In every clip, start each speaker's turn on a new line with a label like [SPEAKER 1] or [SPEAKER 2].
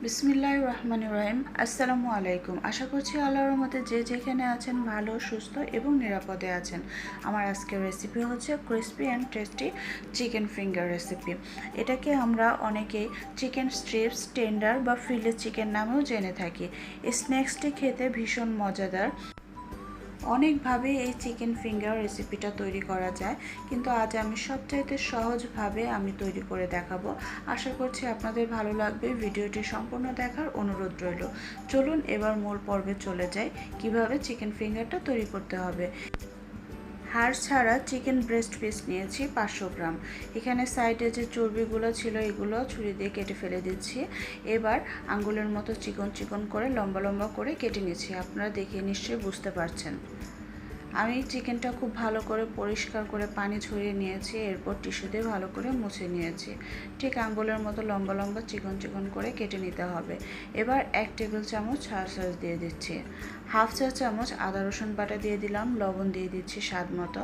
[SPEAKER 1] বিসমিল্লাহির রহমানির রহিম। আসসালামুআলাইকুম। আশা করছি আল্লাহর রহমতে যে যেখানে আছেন ভালো, সুস্থ এবং নিরাপদে আছেন। আমার আজকের রেসিপি হচ্ছে crispy and tasty chicken finger recipe. এটাকে আমরা অনেকেই চিকেন স্ট্রিপস, টেন্ডার বা ফিলে চিকেন নামেও জেনে থাকি। এই স্ন্যাক্সটি খেতে ভীষণ মজাদার। অনেকভাবে এই চিকেন ফিঙ্গার রেসিপিটা তৈরি করা যায়, কিন্তু আজ আমি সবচাইতে সহজভাবে আমি তৈরি করে দেখাবো। আশা করছি আপনাদের ভালো লাগবে। ভিডিওটি সম্পূর্ণ দেখার অনুরোধ রইল। চলুন এবার মূল পর্বে চলে যাই, কিভাবে চিকেন ফিঙ্গারটা তৈরি করতে হবে। হাড় ছাড়া চিকেন ব্রেস্ট পিস নিয়েছি 500 গ্রাম। এখানে সাইডে যে চর্বিগুলো ছিল এগুলো ছুরি দিয়ে কেটে ফেলে দিচ্ছি। এবার আঙ্গুলের মতো চিকন চিকন করে লম্বা লম্বা করে কেটে নিচ্ছি। আপনারা দেখে নিশ্চয়ই বুঝতে পারছেন। আমি চিকেনটা খুব ভালো করে পরিষ্কার করে পানি ঝরিয়ে নিয়েছি, এরপর টিস্যু দিয়ে ভালো করে মুছে নিয়েছি। ঠিক আঙ্গুলের মতো লম্বা লম্বা চিকন চিকন করে কেটে নিতে হবে। এবার 1 টেবিল চামচ সয়া সস দিয়ে দিচ্ছি, হাফ চা চামচ আদা রসুন বাটা দিয়ে দিলাম, লবণ দিয়ে দিচ্ছি স্বাদ মতো,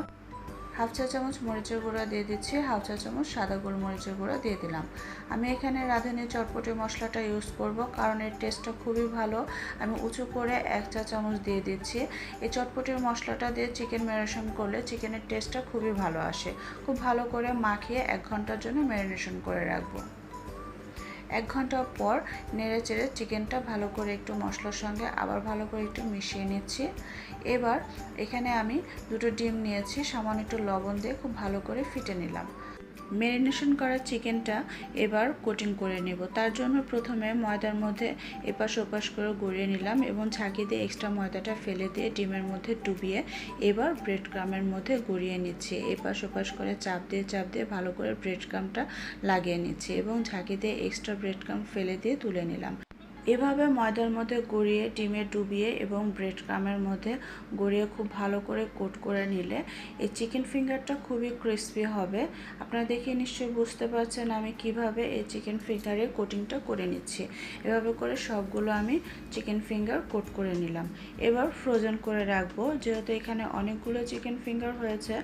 [SPEAKER 1] হাফ চা চামচ মরিচের গুঁড়া দিয়ে দিচ্ছি, হাফ চা চামচ সাদা গোলমরিচের গুঁড়া দিয়ে দিলাম। আমি এখানে রাঁধুনি চটপটি মশলাটা ইউজ করব, কারণ এর টেস্টটা খুবই ভালো। আমি উঁচু করে 1 চা চামচ দিয়ে দিচ্ছি। এই চটপটির মশলাটা দিয়ে চিকেন ম্যারিনেশন করলে চিকেনের টেস্টটা খুবই ভালো আসে। খুব ভালো করে মাখিয়ে 1 ঘন্টার জন্য ম্যারিনেশন করে রাখবো। 1 ঘন্টা পর নেড়ে চেড়ে চিকেনটা ভালো করে একটু মশলার সঙ্গে আবার ভালো করে একটু মিশিয়ে নিচ্ছি। এবার এখানে আমি 2টো ডিম নিয়েছি, সামান্য একটু লবণ দিয়ে খুব ভালো করে ফেটে নিলাম। ম্যারিনেশন করা চিকেনটা এবার কোটিং করে নেব। তার জন্য প্রথমে ময়দার মধ্যে এপাশ ওপাশ করে গড়িয়ে নিলাম এবং ঝাঁকি দিয়ে এক্সট্রা ময়দাটা ফেলে দিয়ে ডিমের মধ্যে ডুবিয়ে এবার ব্রেড ক্রামের মধ্যে গড়িয়ে নিচ্ছি। এপাশ ওপাশ করে চাপ দিয়ে ভালো করে ব্রেড ক্রামটা লাগিয়ে নিচ্ছি এবং ঝাঁকি দিয়ে এক্সট্রা ব্রেড ক্রাম ফেলে দিয়ে তুলে নিলাম। এভাবে ময়দার মধ্যে গড়িয়ে ডিমে ডুবিয়ে এবং ব্রেড ক্রামের মধ্যে গড়িয়ে খুব ভালো করে কোট করে নিলে এই চিকেন ফিঙ্গারটা খুবই ক্রিস্পি হবে। আপনারা দেখে নিশ্চয়ই বুঝতে পারছেন আমি কিভাবে এই চিকেন ফিঙ্গারের কোটিংটা করে নিচ্ছি। এভাবে করে সবগুলো আমি চিকেন ফিঙ্গার কোট করে নিলাম। এবার ফ্রোজেন করে রাখবো। যেহেতু এখানে অনেকগুলো চিকেন ফিঙ্গার হয়েছে,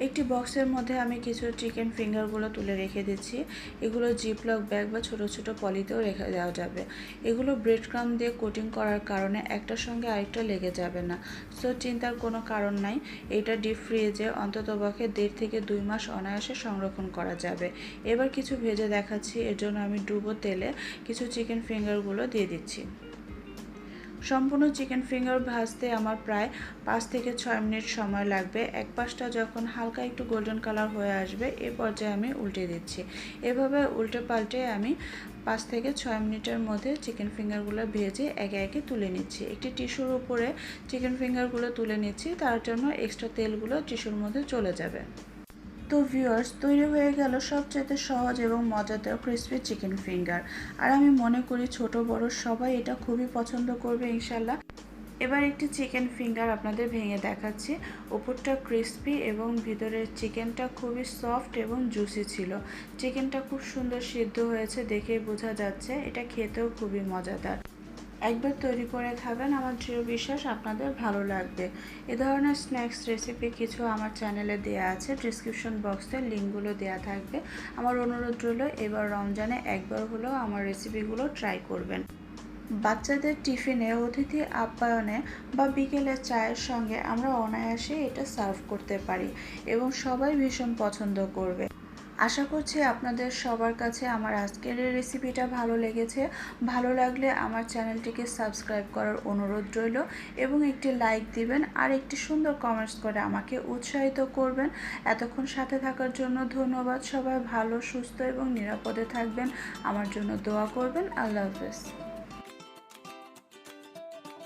[SPEAKER 1] একটি বক্সের মধ্যে আমি কিছু চিকেন ফিঙ্গারগুলো তুলে রেখে দিচ্ছি। এগুলো জিপলক ব্যাগ বা ছোট ছোট পলিতেও রেখে দেওয়া যাবে। এগুলো ব্রেড ক্রাম দিয়ে কোটিং করার কারণে একটার সঙ্গে আরেকটা লেগে যাবে না, সো চিন্তার কোনো কারণ নাই। এটা ডিপ ফ্রিজে অন্ততপক্ষে 1.5 থেকে 2 মাস অনায়াসে সংরক্ষণ করা যাবে। এবার কিছু ভেজে দেখাচ্ছি। এর জন্য আমি ডুবো তেলে কিছু চিকেন ফিঙ্গারগুলো দিয়ে দিচ্ছি। সম্পূর্ণ চিকেন ফিঙ্গার ভাজতে আমার প্রায় 5 থেকে 6 মিনিট সময় লাগবে। এক পাশটা যখন হালকা একটু গোল্ডেন কালার হয়ে আসবে এ পর্যায়ে আমি উল্টে দিচ্ছি। এভাবে উল্টে পাল্টে আমি 5 থেকে 6 মিনিটের মধ্যে চিকেন ফিঙ্গারগুলো ভেজে একে একে তুলে নিচ্ছি। একটি টিস্যুর উপরে চিকেন ফিঙ্গারগুলো তুলে নিচ্ছি, তার জন্য এক্সট্রা তেলগুলো টিস্যুর মধ্যে চলে যাবে। তো ভিউয়ার্স, তৈরি হয়ে গেল সবচেয়ে সহজ এবং মজাদার ক্রিসপি চিকেন ফিঙ্গার। আর আমি মনে করি ছোট বড় সবাই এটা খুবই পছন্দ করবে ইনশাল্লাহ। এবার একটি চিকেন ফিঙ্গার আপনাদের ভেঙে দেখাচ্ছি। উপরটা ক্রিসপি এবং ভিতরের চিকেনটা খুবই সফট এবং জুসি ছিল। চিকেনটা খুব সুন্দর সিদ্ধ হয়েছে, দেখেই বোঝা যাচ্ছে। এটা খেতেও খুবই মজাদার। একবার তৈরি করে খাবেন, আমার দৃঢ় বিশ্বাস আপনাদের ভালো লাগবে। এ ধরনের স্ন্যাক্স রেসিপি কিছু আমার চ্যানেলে দেয়া আছে, ডিসক্রিপশন বক্সে লিঙ্কগুলো দেয়া থাকবে। আমার অনুরোধ রইল এবার রমজানে একবার হলেও আমার রেসিপিগুলো ট্রাই করবেন। বাচ্চাদের টিফিনে, অতিথি আপ্যায়নে বা বিকেলে চায়ের সঙ্গে আমরা অনায়াসে এটা সার্ভ করতে পারি এবং সবাই ভীষণ পছন্দ করবে। আশা করছি আপনাদের সবার কাছে আমার আজকের এই রেসিপিটা ভালো লেগেছে। ভালো লাগলে আমার চ্যানেলটিকে সাবস্ক্রাইব করার অনুরোধ রইল এবং একটি লাইক দিবেন আর একটি সুন্দর কমেন্টস করে আমাকে উৎসাহিত করবেন। এতক্ষণ সাথে থাকার জন্য ধন্যবাদ। সবাই ভালো, সুস্থ এবং নিরাপদে থাকবেন। আমার জন্য দোয়া করবেন। আল্লাহ হাফেজ।